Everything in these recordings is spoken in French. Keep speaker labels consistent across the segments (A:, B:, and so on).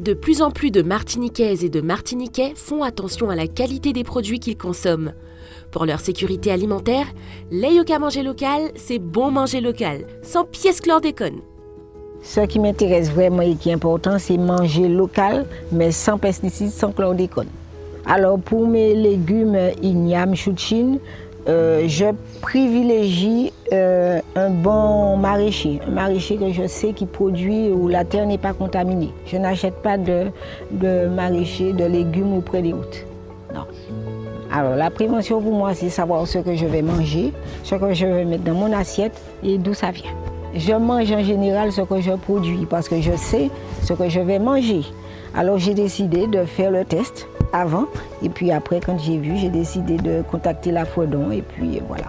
A: De plus en plus de Martiniquaises et de Martiniquais font attention à la qualité des produits qu'ils consomment. Pour leur sécurité alimentaire, les Yoka manger local, c'est bon manger local, sans pièce chlordécone.
B: Ce qui m'intéresse vraiment et qui est important, c'est manger local, mais sans pesticides, sans chlordécone. Alors pour mes légumes igname, chouchine, je privilégie un bon maraîcher, un maraîcher que je sais qui produit où la terre n'est pas contaminée. Je n'achète pas de maraîcher, de légumes auprès des routes. Non. Alors la prévention pour moi, c'est savoir ce que je vais manger, ce que je vais mettre dans mon assiette et d'où ça vient. Je mange en général ce que je produis parce que je sais ce que je vais manger. Alors j'ai décidé de faire le test avant et puis après quand j'ai vu, j'ai décidé de contacter la Fredon et puis voilà.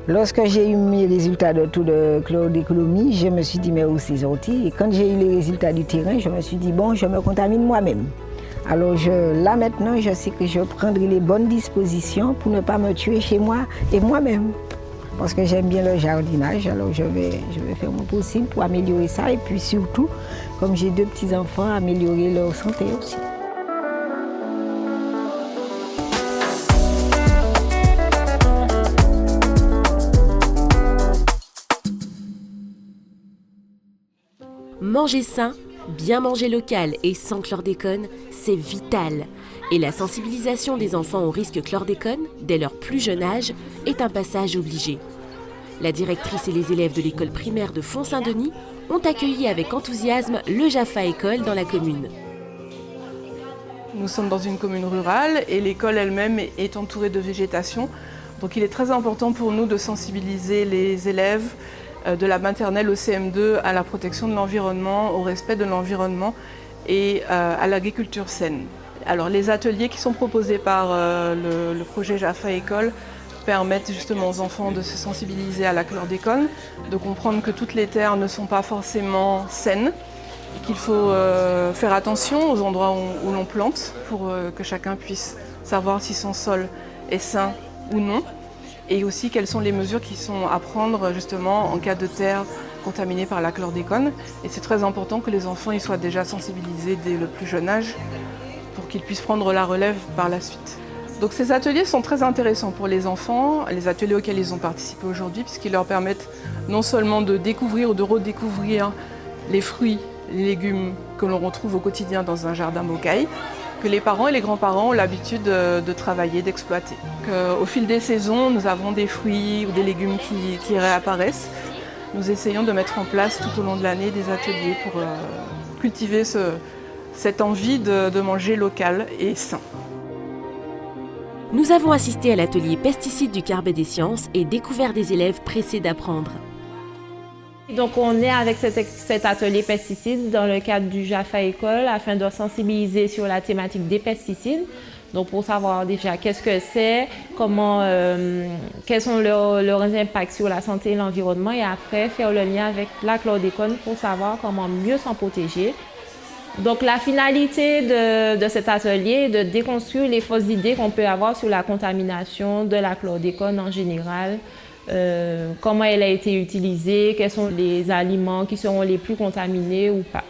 B: Lorsque j'ai eu mes résultats de taux de chlordécone, je me suis dit mais où c'est sorti? Et quand j'ai eu les résultats du terrain, je me suis dit bon, je me contamine moi-même. Alors là maintenant, je sais que je prendrai les bonnes dispositions pour ne pas me tuer chez moi et moi-même. Parce que j'aime bien le jardinage, alors je vais faire mon possible pour améliorer ça et puis surtout, comme j'ai 2 petits-enfants, améliorer leur santé aussi.
A: Manger sain, bien manger local et sans chlordécone, c'est vital. Et la sensibilisation des enfants au risque chlordécone, dès leur plus jeune âge, est un passage obligé. La directrice et les élèves de l'école primaire de Font-Saint-Denis ont accueilli avec enthousiasme le Jaffa École dans la commune.
C: Nous sommes dans une commune rurale et l'école elle-même est entourée de végétation. Donc il est très important pour nous de sensibiliser les élèves de la maternelle au CM2 à la protection de l'environnement, au respect de l'environnement et à l'agriculture saine. Alors les ateliers qui sont proposés par le projet Jaffa École permettent justement aux enfants de se sensibiliser à la chlordécone, de comprendre que toutes les terres ne sont pas forcément saines, qu'il faut faire attention aux endroits où l'on plante pour que chacun puisse savoir si son sol est sain ou non, et aussi quelles sont les mesures qui sont à prendre justement en cas de terre contaminée par la chlordécone. Et c'est très important que les enfants y soient déjà sensibilisés dès le plus jeune âge pour qu'ils puissent prendre la relève par la suite. Donc ces ateliers sont très intéressants pour les enfants, les ateliers auxquels ils ont participé aujourd'hui, puisqu'ils leur permettent non seulement de découvrir ou de redécouvrir les fruits, les légumes que l'on retrouve au quotidien dans un jardin mocaï, que les parents et les grands-parents ont l'habitude de travailler, d'exploiter. Au fil des saisons, nous avons des fruits ou des légumes qui réapparaissent. Nous essayons de mettre en place tout au long de l'année des ateliers pour cultiver cette envie de manger local et sain.
A: Nous avons assisté à l'atelier pesticides du Carbet des Sciences et découvert des élèves pressés d'apprendre.
D: Donc on est avec cet atelier pesticides dans le cadre du Jaffa École afin de sensibiliser sur la thématique des pesticides. Donc pour savoir déjà qu'est-ce que c'est, quels sont leurs impacts sur la santé et l'environnement et après faire le lien avec la chlordécone pour savoir comment mieux s'en protéger. Donc la finalité de cet atelier est de déconstruire les fausses idées qu'on peut avoir sur la contamination de la chlordécone en général, comment elle a été utilisée, quels sont les aliments qui seront les plus contaminés ou pas.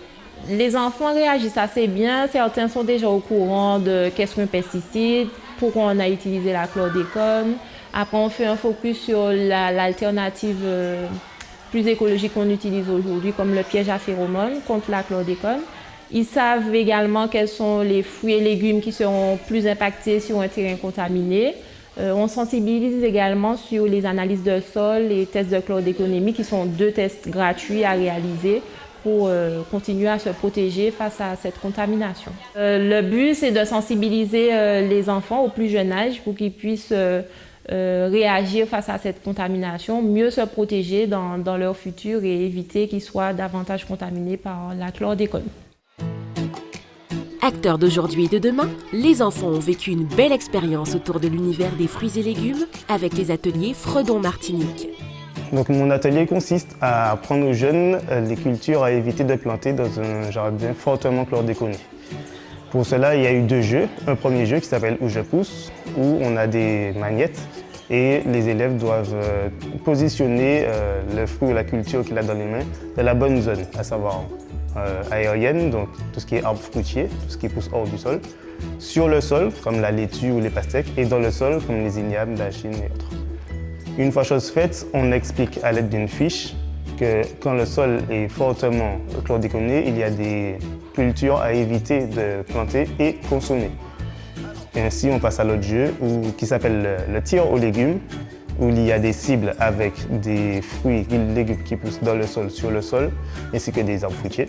D: Les enfants réagissent assez bien, certains sont déjà au courant de qu'est-ce qu'un pesticide, pourquoi on a utilisé la chlordécone. Après on fait un focus sur l'alternative plus écologique qu'on utilise aujourd'hui comme le piège à phéromones contre la chlordécone. Ils savent également quels sont les fruits et légumes qui seront plus impactés sur un terrain contaminé. On sensibilise également sur les analyses de sol, les tests de chlordéconémie qui sont 2 tests gratuits à réaliser pour continuer à se protéger face à cette contamination. Le but, c'est de sensibiliser les enfants au plus jeune âge pour qu'ils puissent réagir face à cette contamination, mieux se protéger dans leur futur et éviter qu'ils soient davantage contaminés par la chlordécone.
A: Acteurs d'aujourd'hui et de demain, les enfants ont vécu une belle expérience autour de l'univers des fruits et légumes avec les ateliers Fredon Martinique.
E: Donc mon atelier consiste à apprendre aux jeunes les cultures à éviter de planter dans un jardin fortement chlordéconé. Pour cela, il y a eu 2 jeux. Un premier jeu qui s'appelle Où je pousse, où on a des magnettes et les élèves doivent positionner le fruit ou la culture qu'il a dans les mains dans la bonne zone, à savoir aériennes, donc tout ce qui est arbres fruitiers, tout ce qui pousse hors du sol, sur le sol, comme la laitue ou les pastèques, et dans le sol, comme les ignames, la chine et autres. Une fois chose faite, on explique à l'aide d'une fiche que quand le sol est fortement chlordéconé, il y a des cultures à éviter de planter et consommer. Et ainsi, on passe à l'autre jeu qui s'appelle le tir aux légumes, où il y a des cibles avec des fruits et légumes qui poussent dans le sol, sur le sol, ainsi que des arbres fruitiers.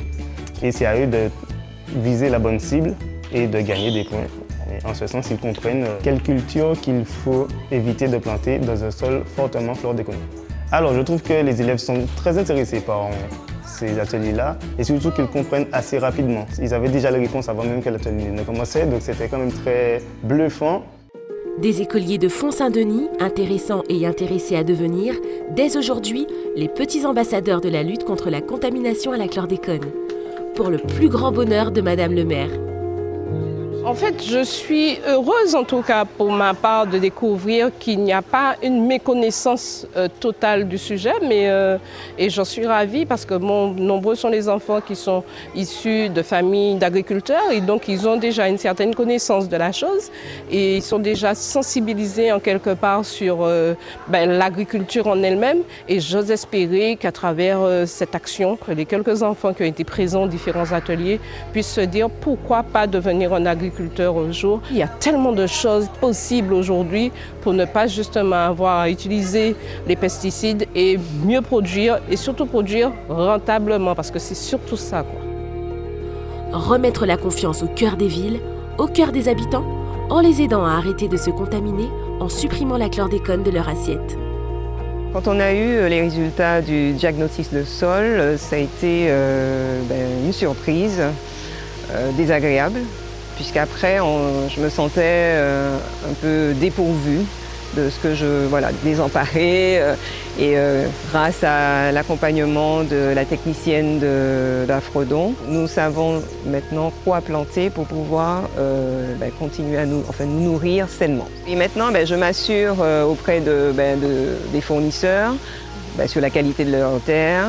E: Et c'est à eux de viser la bonne cible et de gagner des points. Et en ce sens, ils comprennent quelle culture qu'il faut éviter de planter dans un sol fortement chlordéconé. Alors, je trouve que les élèves sont très intéressés par ces ateliers-là et surtout qu'ils comprennent assez rapidement. Ils avaient déjà les réponses avant même que l'atelier ne commençait, donc c'était quand même très bluffant.
A: Des écoliers de Font-Saint-Denis, intéressants et intéressés à devenir, dès aujourd'hui, les petits ambassadeurs de la lutte contre la contamination à la chlordécone. Pour le plus grand bonheur de Madame le maire.
F: En fait, je suis heureuse, en tout cas pour ma part, de découvrir qu'il n'y a pas une méconnaissance totale du sujet, et j'en suis ravie parce que nombreux sont les enfants qui sont issus de familles d'agriculteurs et donc ils ont déjà une certaine connaissance de la chose et ils sont déjà sensibilisés en quelque part sur l'agriculture en elle-même, et j'ose espérer qu'à travers cette action, les quelques enfants qui ont été présents aux différents ateliers puissent se dire pourquoi pas devenir un agriculteur un jour. Il y a tellement de choses possibles aujourd'hui pour ne pas justement avoir à utiliser les pesticides et mieux produire et surtout produire rentablement parce que c'est surtout ça, quoi.
A: Remettre la confiance au cœur des villes, au cœur des habitants, en les aidant à arrêter de se contaminer, en supprimant la chlordécone de leur assiette.
G: Quand on a eu les résultats du diagnostic de sol, ça a été une surprise désagréable. Puisqu'après, je me sentais un peu dépourvue de ce que désemparée. Et grâce à l'accompagnement de la technicienne d'Afrodon, nous savons maintenant quoi planter pour pouvoir continuer à nous nourrir sainement. Et maintenant, je m'assure auprès des fournisseurs sur la qualité de leur terre.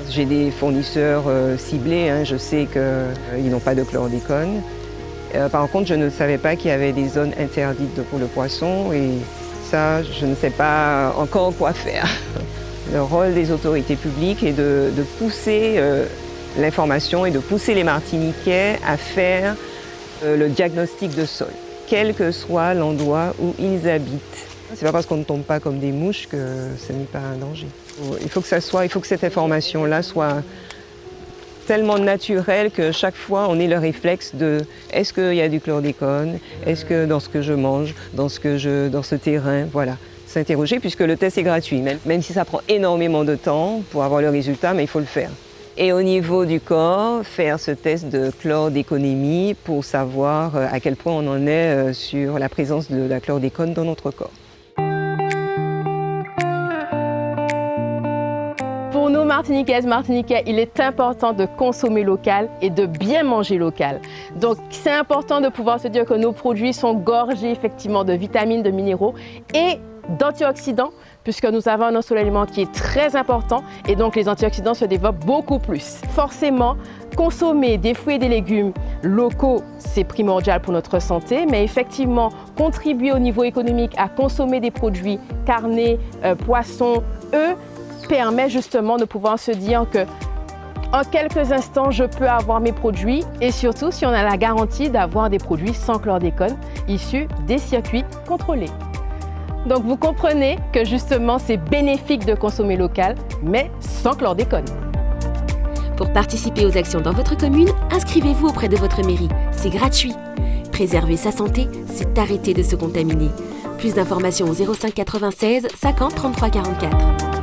G: J'ai des fournisseurs ciblés, je sais qu'ils n'ont pas de chlordécone. Par contre, je ne savais pas qu'il y avait des zones interdites pour le poisson et ça, je ne sais pas encore quoi faire. Le rôle des autorités publiques est de pousser l'information et de pousser les Martiniquais à faire le diagnostic de sol, quel que soit l'endroit où ils habitent. C'est pas parce qu'on ne tombe pas comme des mouches que ce n'est pas un danger. Il faut que cette information-là soit tellement naturel que chaque fois on ait le réflexe de est-ce qu'il y a du chlordécone, est-ce que dans ce que je mange, dans ce terrain, voilà. S'interroger puisque le test est gratuit, même si ça prend énormément de temps pour avoir le résultat, mais il faut le faire. Et au niveau du corps, faire ce test de chlordéconémie pour savoir à quel point on en est sur la présence de la chlordécone dans notre corps.
H: Pour nous, Martiniquaises, Martiniquais, il est important de consommer local et de bien manger local. Donc, c'est important de pouvoir se dire que nos produits sont gorgés effectivement de vitamines, de minéraux et d'antioxydants, puisque nous avons un ensoleillement qui est très important et donc les antioxydants se développent beaucoup plus. Forcément, consommer des fruits et des légumes locaux, c'est primordial pour notre santé, mais effectivement, contribuer au niveau économique à consommer des produits carnés, poissons, œufs, permet justement de pouvoir se dire que en quelques instants, je peux avoir mes produits et surtout si on a la garantie d'avoir des produits sans chlordécone issus des circuits contrôlés. Donc vous comprenez que justement c'est bénéfique de consommer local, mais sans chlordécone.
A: Pour participer aux actions dans votre commune, inscrivez-vous auprès de votre mairie. C'est gratuit. Préserver sa santé, c'est arrêter de se contaminer. Plus d'informations au 05 96 50 33 44.